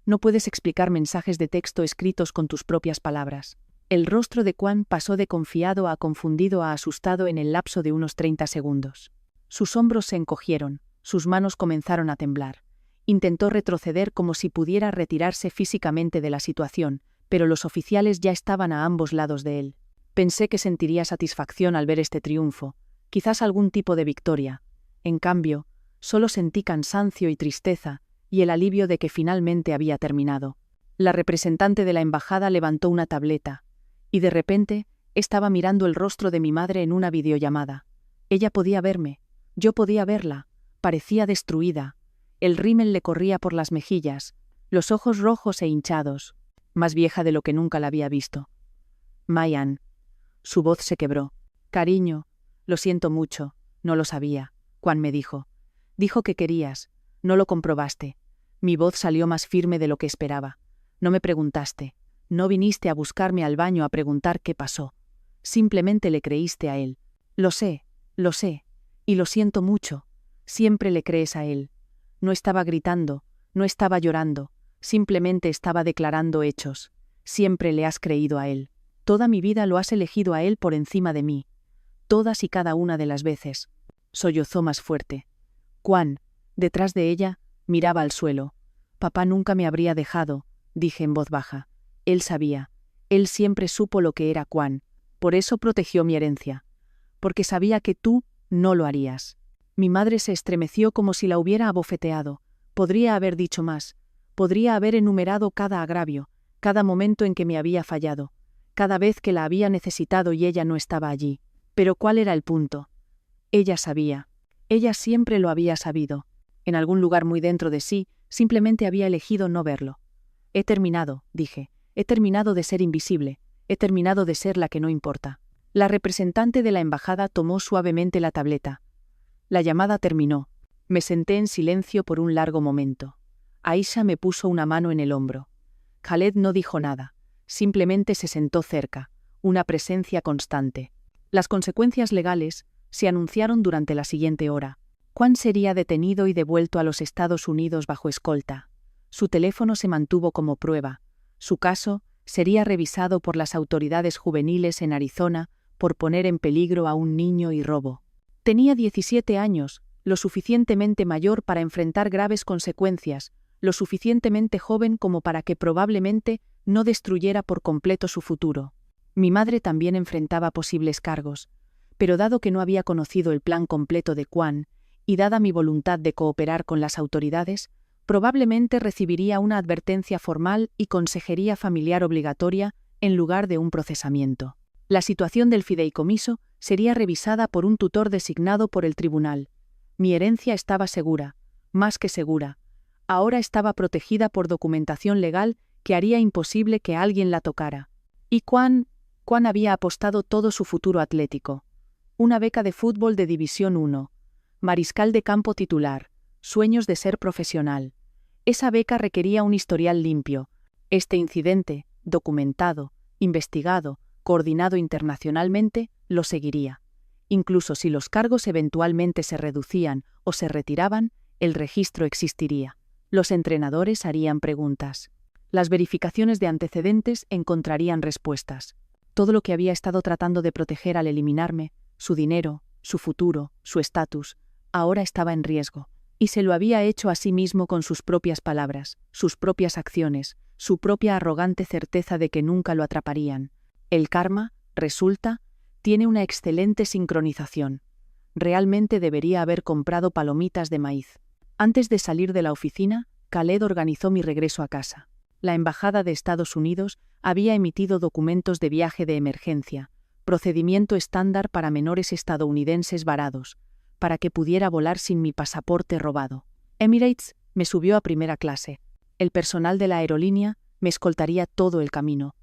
No puedes explicar mensajes de texto escritos con tus propias palabras. El rostro de Juan pasó de confiado a confundido a asustado en el lapso de unos 30 segundos. Sus hombros se encogieron, sus manos comenzaron a temblar. Intentó retroceder como si pudiera retirarse físicamente de la situación, pero los oficiales ya estaban a ambos lados de él. Pensé que sentiría satisfacción al ver este triunfo, quizás algún tipo de victoria. En cambio, solo sentí cansancio y tristeza, y el alivio de que finalmente había terminado. La representante de la embajada levantó una tableta, y de repente estaba mirando el rostro de mi madre en una videollamada. Ella podía verme, yo podía verla, parecía destruida. El rímel le corría por las mejillas, los ojos rojos e hinchados, más vieja de lo que nunca la había visto. Mayan. Su voz se quebró. Cariño, lo siento mucho, no lo sabía. Juan me dijo. Dijo que querías, no lo comprobaste. Mi voz salió más firme de lo que esperaba. No me preguntaste, no viniste a buscarme al baño a preguntar qué pasó. Simplemente le creíste a él. Lo sé, y lo siento mucho. Siempre le crees a él. No estaba gritando, no estaba llorando, simplemente estaba declarando hechos. Siempre le has creído a él. Toda mi vida lo has elegido a él por encima de mí. Todas y cada una de las veces. Sollozó más fuerte. Juan, detrás de ella, miraba al suelo. Papá nunca me habría dejado, dije en voz baja. Él sabía. Él siempre supo lo que era Juan. Por eso protegió mi herencia. porque sabía que tú no lo harías. Mi madre se estremeció como si la hubiera abofeteado. Podría haber dicho más. Podría haber enumerado cada agravio, cada momento en que me había fallado, cada vez que la había necesitado y ella no estaba allí. Pero ¿cuál era el punto? Ella sabía. Ella siempre lo había sabido. En algún lugar muy dentro de sí, simplemente había elegido no verlo. He terminado, dije. He terminado de ser invisible. He terminado de ser la que no importa. La representante de la embajada tomó suavemente la tableta. La llamada terminó. Me senté en silencio por un largo momento. Aisha me puso una mano en el hombro. Khaled no dijo nada. Simplemente se sentó cerca, una presencia constante. Las consecuencias legales se anunciaron durante la siguiente hora. Juan sería detenido y devuelto a los Estados Unidos bajo escolta. Su teléfono se mantuvo como prueba. Su caso sería revisado por las autoridades juveniles en Arizona por poner en peligro a un niño y robo. Tenía 17 años, lo suficientemente mayor para enfrentar graves consecuencias, lo suficientemente joven como para que probablemente no destruyera por completo su futuro. Mi madre también enfrentaba posibles cargos, pero dado que no había conocido el plan completo de Juan, y dada mi voluntad de cooperar con las autoridades, probablemente recibiría una advertencia formal y consejería familiar obligatoria en lugar de un procesamiento. La situación del fideicomiso sería revisada por un tutor designado por el tribunal. Mi herencia estaba segura, más que segura. Ahora estaba protegida por documentación legal que haría imposible que alguien la tocara. Y Juan había apostado todo su futuro atlético. Una beca de fútbol de División 1, mariscal de campo titular, sueños de ser profesional. Esa beca requería un historial limpio. Este incidente, documentado, investigado, coordinado internacionalmente, lo seguiría. Incluso si los cargos eventualmente se reducían o se retiraban, el registro existiría. Los entrenadores harían preguntas. Las verificaciones de antecedentes encontrarían respuestas. Todo lo que había estado tratando de proteger al eliminarme, su dinero, su futuro, su estatus, ahora estaba en riesgo. Y se lo había hecho a sí mismo con sus propias palabras, sus propias acciones, su propia arrogante certeza de que nunca lo atraparían. El karma, resulta, tiene una excelente sincronización. Realmente debería haber comprado palomitas de maíz. Antes de salir de la oficina, Khaled organizó mi regreso a casa. La Embajada de Estados Unidos había emitido documentos de viaje de emergencia, procedimiento estándar para menores estadounidenses varados, para que pudiera volar sin mi pasaporte robado. Emirates me subió a primera clase. El personal de la aerolínea me escoltaría todo el camino.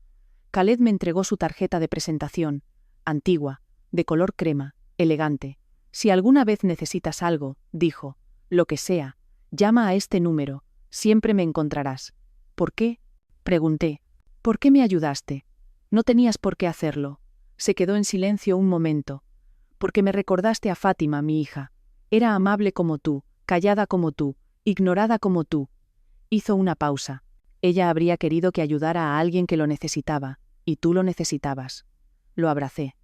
Khaled me entregó su tarjeta de presentación, antigua, de color crema, elegante. Si alguna vez necesitas algo, dijo, lo que sea, llama a este número, siempre me encontrarás. ¿Por qué? Pregunté. ¿Por qué me ayudaste? No tenías por qué hacerlo. Se quedó en silencio un momento. Porque me recordaste a Fátima, mi hija. Era amable como tú, callada como tú, ignorada como tú. Hizo una pausa. Ella habría querido que ayudara a alguien que lo necesitaba, y tú lo necesitabas. Lo abracé.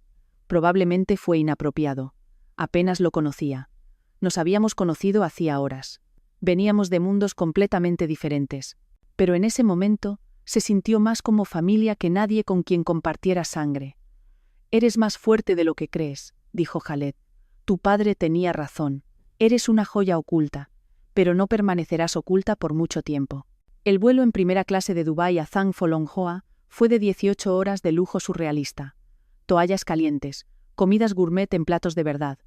Probablemente fue inapropiado. Apenas lo conocía. Nos habíamos conocido hacía horas. Veníamos de mundos completamente diferentes. Pero en ese momento se sintió más como familia que nadie con quien compartiera sangre. Eres más fuerte de lo que crees, dijo Khaled. Tu padre tenía razón. Eres una joya oculta, pero no permanecerás oculta por mucho tiempo. El vuelo en primera clase de Dubái a Zhang Folong Hoa fue de 18 horas de lujo surrealista. Toallas calientes, comidas gourmet en platos de verdad,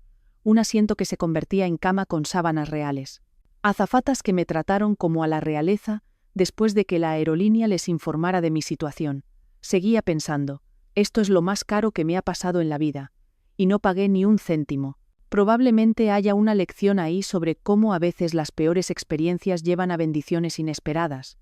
un asiento que se convertía en cama con sábanas reales. Azafatas que me trataron como a la realeza después de que la aerolínea les informara de mi situación. Seguía pensando, esto es lo más caro que me ha pasado en la vida, y no pagué ni un céntimo. Probablemente haya una lección ahí sobre cómo a veces las peores experiencias llevan a bendiciones inesperadas.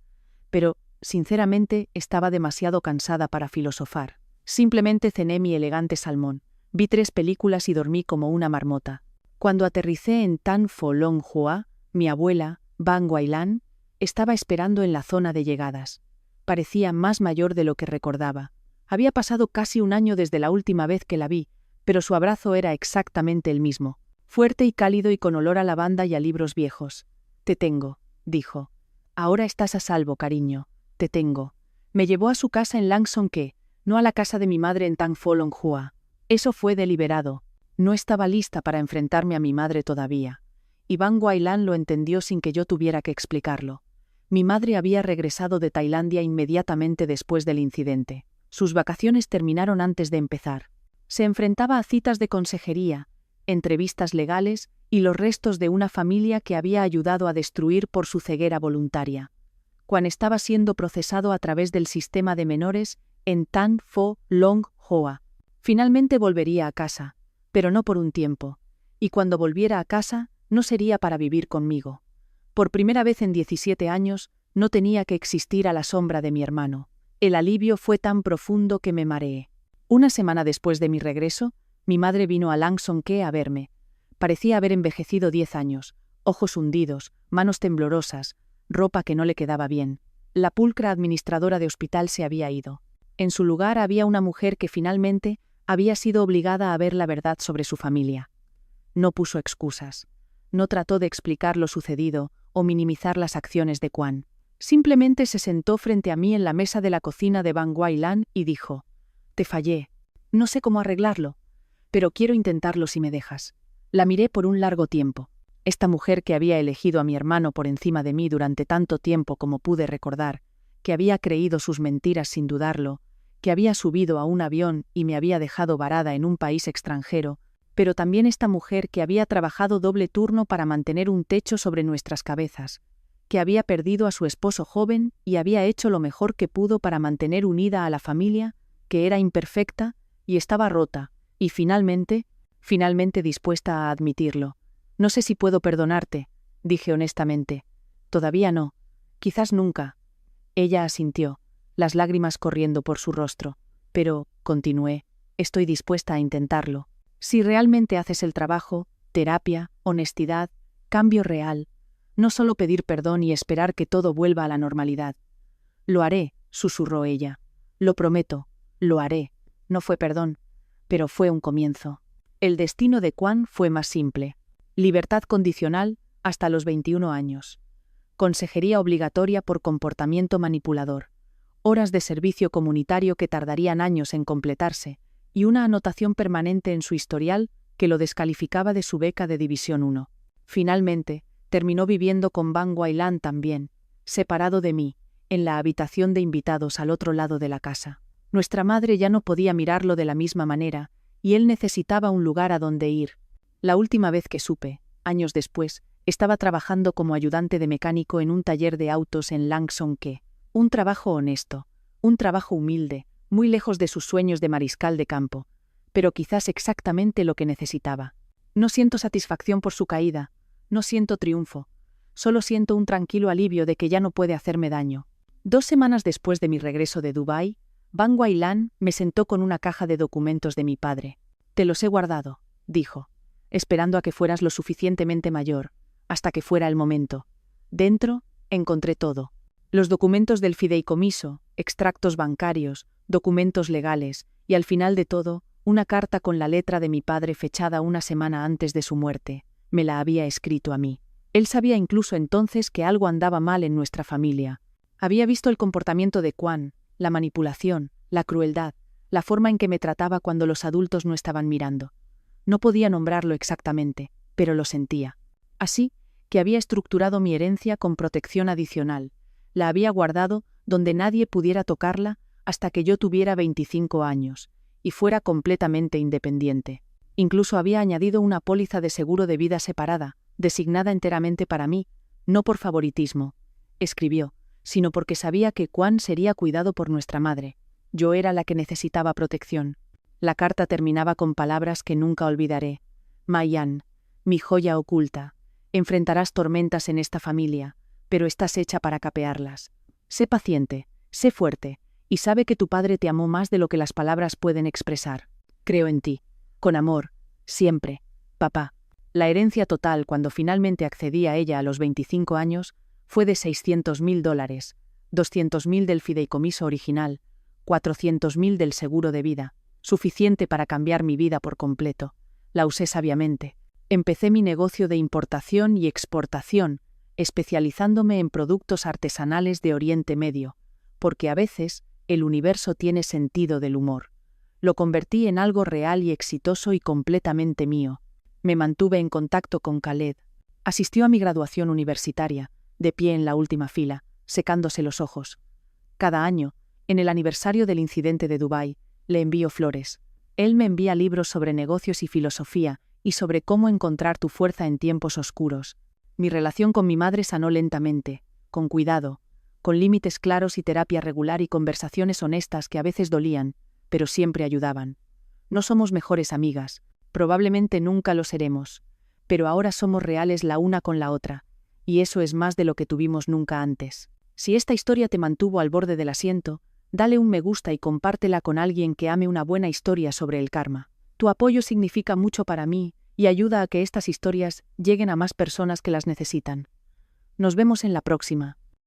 Pero, sinceramente, estaba demasiado cansada para filosofar. Simplemente cené mi elegante salmón, vi 3 películas y dormí como una marmota. Cuando aterricé en Tan Pho Long Hoa, mi abuela, Ban Guailan, estaba esperando en la zona de llegadas. Parecía más mayor de lo que recordaba. Había pasado casi un año desde la última vez que la vi, pero su abrazo era exactamente el mismo, fuerte y cálido y con olor a lavanda y a libros viejos. Te tengo, dijo. Ahora estás a salvo, cariño. Te tengo. Me llevó a su casa en Lang Son Ke, no a la casa de mi madre en Tan Pho Long Hoa. Eso fue deliberado. No estaba lista para enfrentarme a mi madre todavía. Y Van Guailan lo entendió sin que yo tuviera que explicarlo. Mi madre había regresado de Tailandia inmediatamente después del incidente. Sus vacaciones terminaron antes de empezar. Se enfrentaba a citas de consejería, entrevistas legales y los restos de una familia que había ayudado a destruir por su ceguera voluntaria. Quan estaba siendo procesado a través del sistema de menores en Tan Pho Long Hoa. Finalmente volvería a casa, pero no por un tiempo. Y cuando volviera a casa, no sería para vivir conmigo. Por primera vez en 17 años, no tenía que existir a la sombra de mi hermano. El alivio fue tan profundo que me mareé. Una semana después de mi regreso, mi madre vino a Lang Son Ke a verme. Parecía haber envejecido 10 años, ojos hundidos, manos temblorosas, ropa que no le quedaba bien. La pulcra administradora de hospital se había ido. En su lugar había una mujer que finalmente había sido obligada a ver la verdad sobre su familia. No puso excusas. No trató de explicar lo sucedido o minimizar las acciones de Quan. Simplemente se sentó frente a mí en la mesa de la cocina de Van Guailan y dijo: «Te fallé. No sé cómo arreglarlo, pero quiero intentarlo si me dejas». La miré por un largo tiempo. Esta mujer que había elegido a mi hermano por encima de mí durante tanto tiempo como pude recordar, que había creído sus mentiras sin dudarlo, que había subido a un avión y me había dejado varada en un país extranjero, pero también esta mujer que había trabajado doble turno para mantener un techo sobre nuestras cabezas, que había perdido a su esposo joven y había hecho lo mejor que pudo para mantener unida a la familia, que era imperfecta y estaba rota, y finalmente dispuesta a admitirlo. «No sé si puedo perdonarte», dije honestamente. «Todavía no. Quizás nunca». Ella asintió, las lágrimas corriendo por su rostro. «Pero», continué, «estoy dispuesta a intentarlo. Si realmente haces el trabajo, terapia, honestidad, cambio real, no solo pedir perdón y esperar que todo vuelva a la normalidad». «Lo haré», susurró ella. «Lo prometo, lo haré». No fue perdón, pero fue un comienzo. El destino de Quan fue más simple. Libertad condicional hasta los 21 años. Consejería obligatoria por comportamiento manipulador. Horas de servicio comunitario que tardarían años en completarse, y una anotación permanente en su historial que lo descalificaba de su beca de División 1. Finalmente, terminó viviendo con Van Guailan también, separado de mí, en la habitación de invitados al otro lado de la casa. Nuestra madre ya no podía mirarlo de la misma manera, y él necesitaba un lugar a donde ir. La última vez que supe, años después, estaba trabajando como ayudante de mecánico en un taller de autos en Lang Son Ke. Un trabajo honesto, un trabajo humilde, muy lejos de sus sueños de mariscal de campo, pero quizás exactamente lo que necesitaba. No siento satisfacción por su caída, no siento triunfo, solo siento un tranquilo alivio de que ya no puede hacerme daño. 2 semanas después de mi regreso de Dubái, Van Guailan me sentó con una caja de documentos de mi padre. «Te los he guardado», dijo, «esperando a que fueras lo suficientemente mayor, hasta que fuera el momento. Dentro, encontré todo. Los documentos del fideicomiso, extractos bancarios, documentos legales, y al final de todo, una carta con la letra de mi padre fechada una semana antes de su muerte. Me la había escrito a mí. Él sabía incluso entonces que algo andaba mal en nuestra familia. Había visto el comportamiento de Quan, la manipulación, la crueldad, la forma en que me trataba cuando los adultos no estaban mirando. No podía nombrarlo exactamente, pero lo sentía. Así que había estructurado mi herencia con protección adicional. La había guardado donde nadie pudiera tocarla hasta que yo tuviera 25 años y fuera completamente independiente. Incluso había añadido una póliza de seguro de vida separada, designada enteramente para mí, no por favoritismo, escribió, sino porque sabía que Quan sería cuidado por nuestra madre. Yo era la que necesitaba protección. La carta terminaba con palabras que nunca olvidaré. «Mayan, mi joya oculta, enfrentarás tormentas en esta familia, pero estás hecha para capearlas. Sé paciente, sé fuerte, y sabe que tu padre te amó más de lo que las palabras pueden expresar. Creo en ti. Con amor, siempre, papá». La herencia total cuando finalmente accedí a ella a los 25 años fue de $600.000, $200.000 del fideicomiso original, $400.000 del seguro de vida, suficiente para cambiar mi vida por completo. La usé sabiamente. Empecé mi negocio de importación y exportación, especializándome en productos artesanales de Oriente Medio, porque a veces el universo tiene sentido del humor. Lo convertí en algo real y exitoso y completamente mío. Me mantuve en contacto con Khaled. Asistió a mi graduación universitaria, de pie en la última fila, secándose los ojos. Cada año, en el aniversario del incidente de Dubái, le envío flores. Él me envía libros sobre negocios y filosofía, y sobre cómo encontrar tu fuerza en tiempos oscuros. Mi relación con mi madre sanó lentamente, con cuidado, con límites claros y terapia regular y conversaciones honestas que a veces dolían, pero siempre ayudaban. No somos mejores amigas, probablemente nunca lo seremos, pero ahora somos reales la una con la otra, y eso es más de lo que tuvimos nunca antes. Si esta historia te mantuvo al borde del asiento, dale un me gusta y compártela con alguien que ame una buena historia sobre el karma. Tu apoyo significa mucho para mí y ayuda a que estas historias lleguen a más personas que las necesitan. Nos vemos en la próxima.